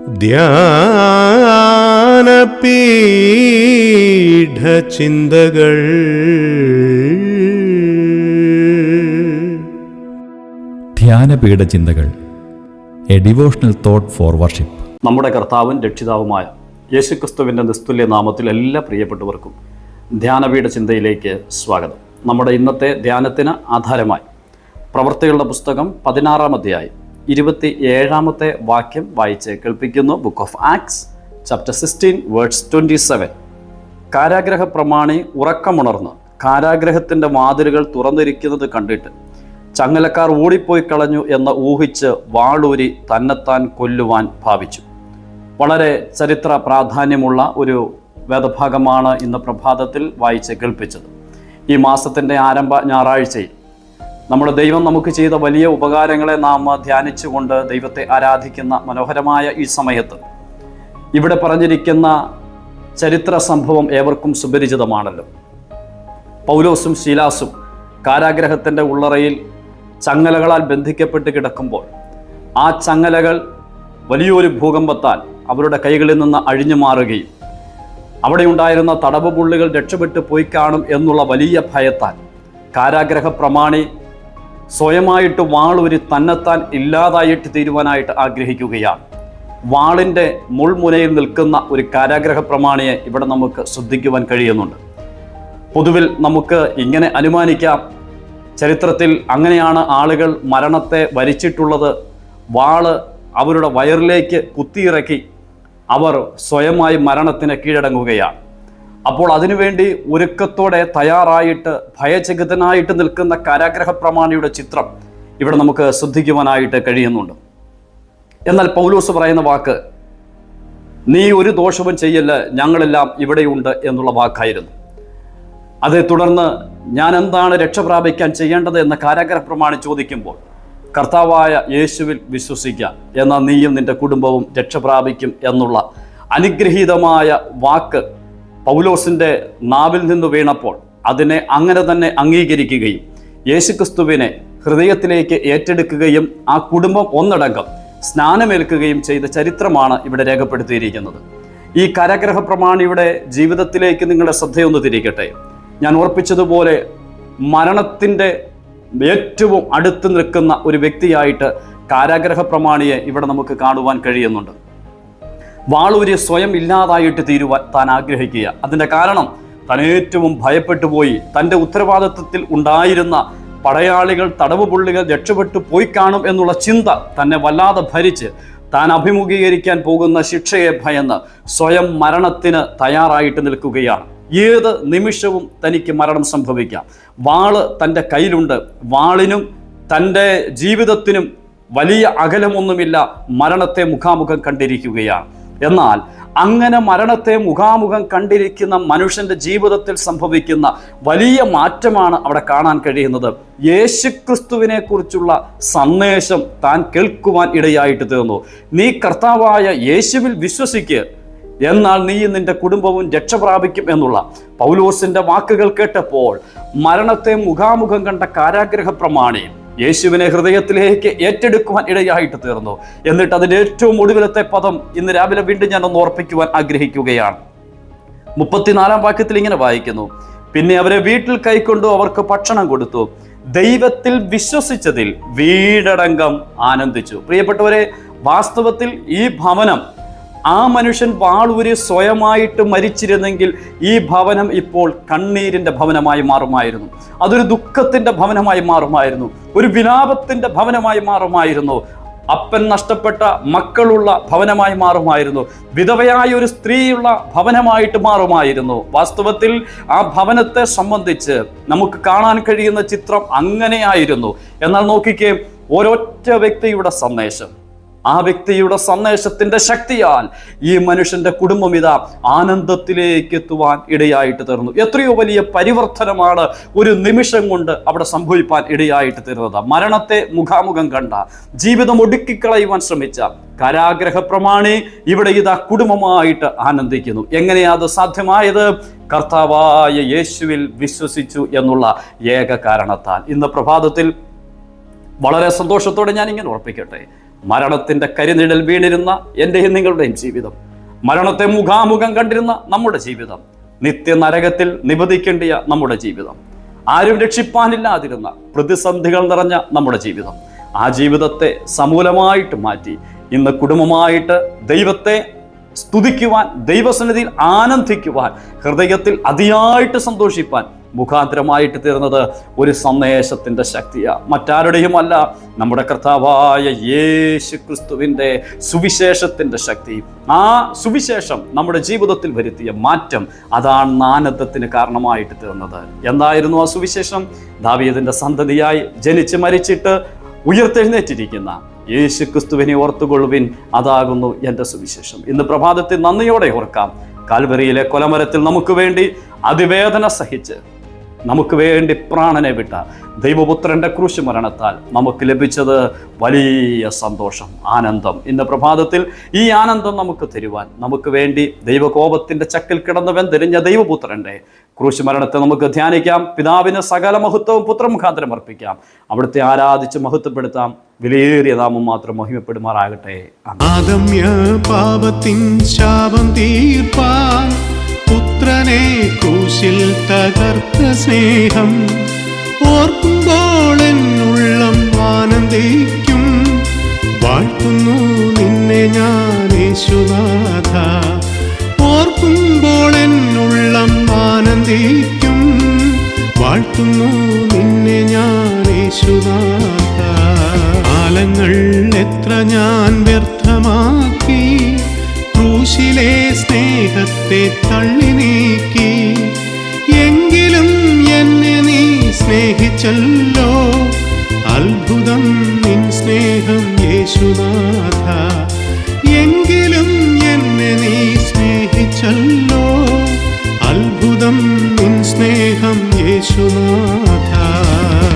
ധ്യാനപീഠചിന്തകൾ. ധ്യാനപീഠചിന്തകൾ, a devotional thought for worship. നമ്മുടെ കർത്താവും രക്ഷിതാവുമായ യേശുക്രിസ്തുവിൻ്റെ നിസ്തുല്യ നാമത്തിൽ എല്ലാ പ്രിയപ്പെട്ടവർക്കും ധ്യാനപീഠ ചിന്തയിലേക്ക് സ്വാഗതം. നമ്മുടെ ഇന്നത്തെ ധ്യാനത്തിന് ആധാരമായി പ്രവൃത്തികളുടെ പുസ്തകം 16-ാം അധ്യായം 27-ാമത്തെ വാക്യം വായിച്ച് കേൾപ്പിക്കുന്നു. Book of Acts chapter 16 verse 27. കാരാഗ്രഹ പ്രമാണി ഉറക്കമുണർന്ന് കാരാഗ്രഹത്തിൻ്റെ വാതിലുകൾ തുറന്നിരിക്കുന്നത് കണ്ടിട്ട് ചങ്ങലക്കാർ ഓടിപ്പോയി കളഞ്ഞു എന്ന് ഊഹിച്ച് വാളൂരി തന്നെത്താൻ കൊല്ലുവാൻ ഭാവിച്ചു. വളരെ ചരിത്ര പ്രാധാന്യമുള്ള ഒരു വേദഭാഗമാണ് ഇന്ന് പ്രഭാതത്തിൽ വായിച്ച് കേൾപ്പിച്ചത്. ഈ മാസത്തിൻ്റെ ആരംഭ ഞായറാഴ്ചയിൽ നമ്മുടെ ദൈവം നമുക്ക് ചെയ്ത വലിയ ഉപകാരങ്ങളെ നാം ധ്യാനിച്ചുകൊണ്ട് ദൈവത്തെ ആരാധിക്കുന്ന മനോഹരമായ ഈ സമയത്ത് ഇവിടെ പറഞ്ഞിരിക്കുന്ന ചരിത്ര സംഭവം ഏവർക്കും സുപരിചിതമാണല്ലോ. പൗലോസും ശീലാസും കാരാഗ്രഹത്തിൻ്റെ ഉള്ളറയിൽ ചങ്ങലകളാൽ ബന്ധിക്കപ്പെട്ട് കിടക്കുമ്പോൾ ആ ചങ്ങലകൾ വലിയൊരു ഭൂകമ്പത്താൽ അവരുടെ കൈകളിൽ നിന്ന് അഴിഞ്ഞു മാറുകയും അവിടെ ഉണ്ടായിരുന്ന തടവ് പുള്ളികൾ രക്ഷപ്പെട്ടു പോയി കാണും എന്നുള്ള വലിയ ഭയത്താൽ കാരാഗ്രഹ പ്രമാണി സ്വയമായിട്ട് വാളൂരി തന്നെത്താൻ ഇല്ലാതായിട്ട് തീരുവാനായിട്ട് ആഗ്രഹിക്കുകയാണ്. വാളിൻ്റെ മുൾമുനയിൽ നിൽക്കുന്ന ഒരു കാരാഗ്രഹ പ്രമാണിയെ ഇവിടെ നമുക്ക് ശ്രദ്ധിക്കുവാൻ കഴിയുന്നുണ്ട്. പൊതുവിൽ നമുക്ക് ഇങ്ങനെ അനുമാനിക്കാം, ചരിത്രത്തിൽ അങ്ങനെയാണ് ആളുകൾ മരണത്തെ വരിച്ചിട്ടുള്ളത്. വാള് അവരുടെ വയറിലേക്ക് കുത്തിയിറക്കി അവർ സ്വയമായി മരണത്തിന് കീഴടങ്ങുകയാണ്. അപ്പോൾ അതിനുവേണ്ടി ഒരുക്കത്തോടെ തയ്യാറായിട്ട് ഭയചകിതനായിട്ട് നിൽക്കുന്ന കാരാഗ്രഹ പ്രമാണിയുടെ ചിത്രം ഇവിടെ നമുക്ക് ശ്രദ്ധിക്കുവാനായിട്ട് കഴിയുന്നുണ്ട്. എന്നാൽ പൗലോസ് പറയുന്ന വാക്ക്, നീ ഒരു ദോഷവും ചെയ്യല്ല, ഞങ്ങളെല്ലാം ഇവിടെയുണ്ട് എന്നുള്ള വാക്കായിരുന്നു. അതേ തുടർന്ന് ഞാൻ എന്താണ് രക്ഷ പ്രാപിക്കാൻ ചെയ്യേണ്ടത് എന്ന് കാരാഗ്രഹ പ്രമാണി ചോദിക്കുമ്പോൾ കർത്താവായ യേശുവിൽ വിശ്വസിക്കുക, എന്നാൽ നീയും നിന്റെ കുടുംബവും രക്ഷ പ്രാപിക്കും എന്നുള്ള അനുഗ്രഹീതമായ വാക്ക് പൗലോസിൻ്റെ നാവിൽ നിന്ന് വീണപ്പോൾ അതിനെ അങ്ങനെ തന്നെ അംഗീകരിക്കുകയും യേശുക്രിസ്തുവിനെ ഹൃദയത്തിലേക്ക് ഏറ്റെടുക്കുകയും ആ കുടുംബം ഒന്നടങ്കം സ്നാനമേൽക്കുകയും ചെയ്ത ചരിത്രമാണ് ഇവിടെ രേഖപ്പെടുത്തിയിരിക്കുന്നത്. ഈ കാരാഗ്രഹ പ്രമാണിയുടെ ജീവിതത്തിലേക്ക് നിങ്ങളുടെ ശ്രദ്ധയൊന്ന് തിരിക്കട്ടെ. ഞാൻ ഓർപ്പിച്ചതുപോലെ മരണത്തിൻ്റെ ഏറ്റവും അടുത്ത് നിൽക്കുന്ന ഒരു വ്യക്തിയായിട്ട് കാരാഗ്രഹ പ്രമാണിയെ ഇവിടെ നമുക്ക് കാണുവാൻ കഴിയുന്നുണ്ട്. വാളൂരി സ്വയം ഇല്ലാതായിട്ട് തീരുവാൻ താൻ ആഗ്രഹിക്കുക. അതിൻ്റെ കാരണം താൻ ഏറ്റവും ഭയപ്പെട്ടു പോയി. തൻ്റെ ഉത്തരവാദിത്വത്തിൽ ഉണ്ടായിരുന്ന പടയാളികൾ, തടവ് പുള്ളികൾ രക്ഷപ്പെട്ടു പോയി കാണും എന്നുള്ള ചിന്ത തന്നെ വല്ലാതെ ഭരിച്ച് താൻ അഭിമുഖീകരിക്കാൻ പോകുന്ന ശിക്ഷയെ ഭയന്ന് സ്വയം മരണത്തിന് തയ്യാറായിട്ട് നിൽക്കുകയാണ്. ഏത് നിമിഷവും തനിക്ക് മരണം സംഭവിക്കാം. വാള് തൻ്റെ കയ്യിലുണ്ട്. വാളിനും തൻ്റെ ജീവിതത്തിനും വലിയ അകലമൊന്നുമില്ല. മരണത്തെ മുഖാമുഖം കണ്ടിരിക്കുകയാണ്. എന്നാൽ അങ്ങനെ മരണത്തെ മുഖാമുഖം കണ്ടിരിക്കുന്ന മനുഷ്യൻ്റെ ജീവിതത്തിൽ സംഭവിക്കുന്ന വലിയ മാറ്റമാണ് അവിടെ കാണാൻ കഴിയുന്നത്. യേശുക്രിസ്തുവിനെ കുറിച്ചുള്ള സന്ദേശം താൻ കേൾക്കുവാൻ ഇടയായിട്ട് തീർന്നു. നീ കർത്താവായ യേശുവിൽ വിശ്വസിക്കുക, എന്നാൽ നീ നിന്റെ കുടുംബവും രക്ഷ പ്രാപിക്കും എന്നുള്ള പൗലോസിന്റെ വാക്കുകൾ കേട്ടപ്പോൾ മരണത്തെ മുഖാമുഖം കണ്ട കാരാഗ്രഹ പ്രമാണി യേശുവിനെ ഹൃദയത്തിലേക്ക് ഏറ്റെടുക്കുവാൻ ഇടയായിട്ട് തീർന്നു. എന്നിട്ട് അതിൻ്റെ ഏറ്റവും ഒടുവിലത്തെ പദം ഇന്ന് രാവിലെ വീണ്ടും ഞാൻ ഒന്ന് ഓർപ്പിക്കുവാൻ ആഗ്രഹിക്കുകയാണ്. 34-ാം വാക്യത്തിൽ ഇങ്ങനെ വായിക്കുന്നു, പിന്നെ അവരെ വീട്ടിൽ കൈക്കൊണ്ടു അവർക്ക് ഭക്ഷണം കൊടുത്തു, ദൈവത്തിൽ വിശ്വസിച്ചതിൽ വീടടങ്കം ആനന്ദിച്ചു. പ്രിയപ്പെട്ടവരെ, വാസ്തവത്തിൽ ഈ ഭവനം, ആ മനുഷ്യൻ വാളൂരി സ്വയമായിട്ട് മരിച്ചിരുന്നെങ്കിൽ ഈ ഭവനം ഇപ്പോൾ കണ്ണീരിൻ്റെ ഭവനമായി മാറുമായിരുന്നു. അതൊരു ദുഃഖത്തിൻ്റെ ഭവനമായി മാറുമായിരുന്നു. ഒരു വിലാപത്തിൻ്റെ ഭവനമായി മാറുമായിരുന്നു. അപ്പൻ നഷ്ടപ്പെട്ട മക്കളുള്ള ഭവനമായി മാറുമായിരുന്നു. വിധവയായ ഒരു സ്ത്രീയുള്ള ഭവനമായിട്ട് മാറുമായിരുന്നു. വാസ്തവത്തിൽ ആ ഭവനത്തെ സംബന്ധിച്ച് നമുക്ക് കാണാൻ കഴിയുന്ന ചിത്രം അങ്ങനെയായിരുന്നു. എന്നാൽ നോക്കിക്കേ, ഒരൊറ്റ വ്യക്തിയുടെ സന്ദേശം, ആ വ്യക്തിയുടെ സന്ദേശത്തിന്റെ ശക്തിയാൽ ഈ മനുഷ്യന്റെ കുടുംബം ഇതാ ആനന്ദത്തിലേക്ക് എത്തുവാൻ ഇടയായിട്ട് തീർന്നു. എത്രയോ വലിയ പരിവർത്തനമാണ് ഒരു നിമിഷം കൊണ്ട് അവിടെ സംഭവിപ്പാൻ ഇടയായിട്ട് തീർന്നത്. മരണത്തെ മുഖാമുഖം കണ്ട, ജീവിതം ഒടുക്കിക്കളയുവാൻ ശ്രമിച്ച കാരാഗ്രഹ പ്രമാണി ഇവിടെ ഇതാ കുടുംബമായിട്ട് ആനന്ദിക്കുന്നു. എങ്ങനെയാ അത് സാധ്യമായത്? കർത്താവായ യേശുവിൽ വിശ്വസിച്ചു എന്നുള്ള ഏക കാരണത്താൽ. ഇന്ന് പ്രഭാതത്തിൽ വളരെ സന്തോഷത്തോടെ ഞാൻ ഇങ്ങനെ ഉറപ്പിക്കട്ടെ, മരണത്തിൻ്റെ കരിനിഴൽ വീണിരുന്ന എൻ്റെയും നിങ്ങളുടെയും ജീവിതം, മരണത്തെ മുഖാമുഖം കണ്ടിരുന്ന നമ്മുടെ ജീവിതം, നിത്യനരകത്തിൽ നിബന്ധിക്കേണ്ടിയ നമ്മുടെ ജീവിതം, ആരും രക്ഷിപ്പാനില്ലാതിരുന്ന പ്രതിസന്ധികൾ നിറഞ്ഞ നമ്മുടെ ജീവിതം, ആ ജീവിതത്തെ സമൂലമായിട്ട് മാറ്റി ഇന്ന് കുടുംബമായിട്ട് ദൈവത്തെ സ്തുതിക്കുവാൻ, ദൈവസന്നിധിയിൽ ആനന്ദിക്കുവാൻ, ഹൃദയത്തിൽ അതിയായിട്ട് സന്തോഷിപ്പാൻ മുഖാന്തരമായിട്ട് തീർന്നത് ഒരു സന്ദേശത്തിൻ്റെ ശക്തിയാണ്. മറ്റാരുടെയുമല്ല, നമ്മുടെ കർത്താവായ യേശു ക്രിസ്തുവിൻ്റെ സുവിശേഷത്തിൻ്റെ ശക്തി. ആ സുവിശേഷം നമ്മുടെ ജീവിതത്തിൽ വരുത്തിയ മാറ്റം, അതാണ് ആനന്ദത്തിന് കാരണമായിട്ട് തീർന്നത്. എന്തായിരുന്നു ആ സുവിശേഷം? ദാവീദിൻ്റെ സന്തതിയായി ജനിച്ച് മരിച്ചിട്ട് ഉയർത്തെഴുന്നേറ്റിരിക്കുന്ന യേശു ക്രിസ്തുവിനെ ഓർത്തുകൊള്ളുവിൻ, അതാകുന്നു എൻ്റെ സുവിശേഷം. ഇന്ന് പ്രഭാതത്തിൽ നന്ദിയോടെ ഓർക്കാം. കാൽവരിയിലെ കൊലമരത്തിൽ നമുക്ക് വേണ്ടി അതിവേദന സഹിച്ച് നമുക്ക് വേണ്ടി പ്രാണനെ വിട്ട ദൈവപുത്രൻ്റെ ക്രൂശ് മരണത്താൽ നമുക്ക് ലഭിച്ചത് വലിയ സന്തോഷം, ആനന്ദം. ഇന്ന് പ്രഭാതത്തിൽ ഈ ആനന്ദം നമുക്ക് തരുവാൻ, നമുക്ക് വേണ്ടി ദൈവകോപത്തിൻ്റെ ചക്കിൽ കിടന്ന് വെന്തെരിഞ്ഞ ദൈവപുത്രൻ്റെ ക്രൂശ് മരണത്തെ നമുക്ക് ധ്യാനിക്കാം. പിതാവിന് സകല മഹത്വവും പുത്രമുഖാന്തരം അർപ്പിക്കാം. അവിടുത്തെ ആരാധിച്ച് മഹത്വപ്പെടുത്താം. വിലയേറിയ നാമം മാത്രം മഹിമപ്പെടുമാറാകട്ടെ. ആദമ്യ പാപത്തിൻ ശാപം തീർപ്പാൻ പുത്രനെ ക്രൂശിൽ തകർത്ത സ്നേഹം ഓർക്കുമ്പോൾ എന്നുള്ളം ആനന്ദിക്കും. വാഴ്ത്തുന്നു നിന്നെ ഞാൻ യേശുനാഥ, ഓർക്കുമ്പോൾ എന്നുള്ളം ആനന്ദിക്കും. വാഴ്ത്തുന്നു നിന്നെ ഞാൻ യേശുനാഥ. കാലങ്ങൾ എത്ര ഞാൻ വ്യർത്ഥമാക്കി, ക്രൂശിലെ സ്നേഹത്തെ തള്ളി നീക്കി. എങ്കിലും എന്നെ നീ സ്നേഹിച്ചല്ലോ, അത്ഭുതം നിൻ സ്നേഹം യേശുനാഥ.